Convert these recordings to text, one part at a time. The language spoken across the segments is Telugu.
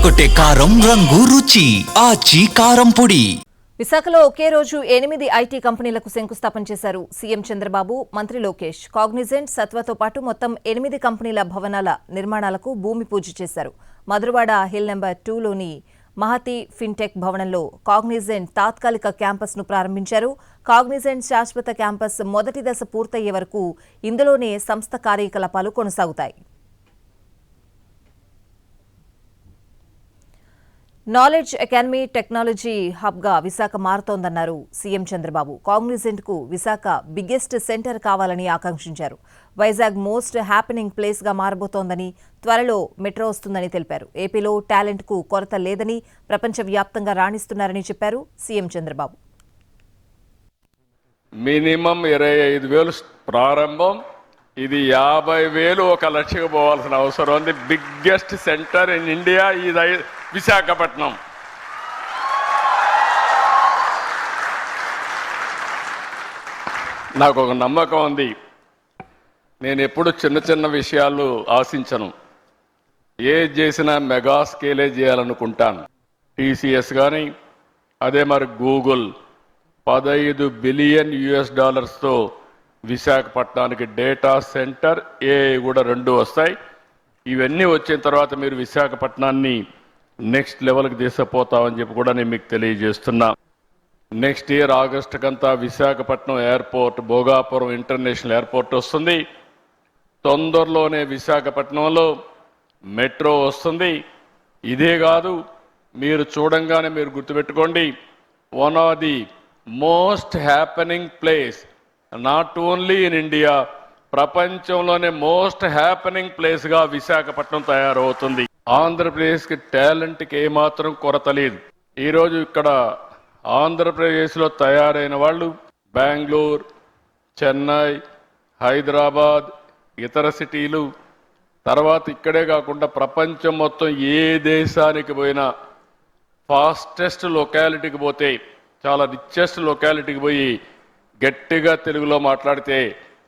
అదరగొట్టే కారం రంగు రుచి ఆచి కారం పొడి. విశాఖలో ఒకే రోజు 8 ఐటీ కంపెనీలకు శంకుస్థాపన చేశారు సీఎం చంద్రబాబు, మంత్రి లోకేష్. కాగ్నిజెంట్, సత్వతో పాటు మొత్తం 8 కంపెనీల భవనాల నిర్మాణాలకు భూమి పూజ చేశారు. మధురవాడ హిల్ నెంబర్ 2లోని మహతి ఫిన్టెక్ భవనంలో కాగ్నిజెంట్ తాత్కాలిక క్యాంపస్ను ప్రారంభించారు. కాగ్నిజెంట్ శాశ్వత క్యాంపస్ మొదటి దశ పూర్తయ్యే వరకు ఇందులోనే సంస్థ కార్యకలాపాలు కొనసాగుతాయి. నాలెడ్జ్ అకాడమీ టెక్నాలజీ హబ్గా విశాఖ మారుతోందన్నారు సీఎం చంద్రబాబు. కాగ్నిజెంట్కు విశాఖ బిగ్గెస్ట్ సెంటర్ కావాలని ఆకాంక్షించారు. వైజాగ్ మోస్ట్ హ్యాపెనింగ్ ప్లేస్గా మారబోతోందని, త్వరలో మెట్రో వస్తుందని తెలిపారు. ఏపీలో టాలెంట్కు కొరత లేదని, ప్రపంచవ్యాప్తంగా రాణిస్తున్నారని చెప్పారు సీఎం చంద్రబాబు. మినిమం 25,000 ప్రారంభం, ఇది 50,000 1 లక్షకు పోవాల్సిన అవసరం ఉంది. బిగ్గెస్ట్ సెంటర్ ఇన్ ఇండియా ఇది విశాఖపట్నం. నాకు ఒక నమ్మకం ఉంది. నేను ఎప్పుడు చిన్న చిన్న విషయాలు ఆశించను. ఏది చేసినా మెగా స్కేలే చేయాలనుకుంటాను. టీసీఎస్ కానీ, అదే మరి గూగుల్ $15 బిలియన్ విశాఖపట్నానికి డేటా సెంటర్, ఏఐ కూడా 2 వస్తాయి. ఇవన్నీ వచ్చిన తర్వాత మీరు విశాఖపట్నాన్ని నెక్స్ట్ లెవెల్కి తీసుకుపోతామని చెప్పి కూడా నేను మీకు తెలియజేస్తున్నా. నెక్స్ట్ ఇయర్ ఆగస్టుకంతా Visakhapatnam airport, Bhogapuram international airport వస్తుంది. తొందరలోనే విశాఖపట్నంలో మెట్రో వస్తుంది. ఇదే కాదు, మీరు చూడంగానే మీరు గుర్తుపెట్టుకోండి, one of the most happening place not only in India, ప్రపంచంలోనే మోస్ట్ హ్యాపెనింగ్ ప్లేస్గా విశాఖపట్నం తయారవుతుంది. ఆంధ్రప్రదేశ్కి టాలెంట్కి ఏమాత్రం కొరత లేదు. ఈరోజు ఇక్కడ ఆంధ్రప్రదేశ్లో తయారైన వాళ్ళు బెంగళూరు, చెన్నై, హైదరాబాద్, ఇతర సిటీలు, తర్వాత ఇక్కడే కాకుండా ప్రపంచం మొత్తం ఏ దేశానికి పోయినా ఫాస్టెస్ట్ లొకాలిటీకి పోతే, చాలా రిచెస్ట్ లొకాలిటీకి పోయి గట్టిగా తెలుగులో మాట్లాడితే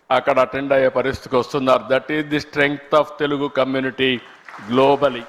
అక్కడ అటెండ్ అయ్యే పరిస్థితికి వస్తున్నారు. That is the strength of Telugu community globally.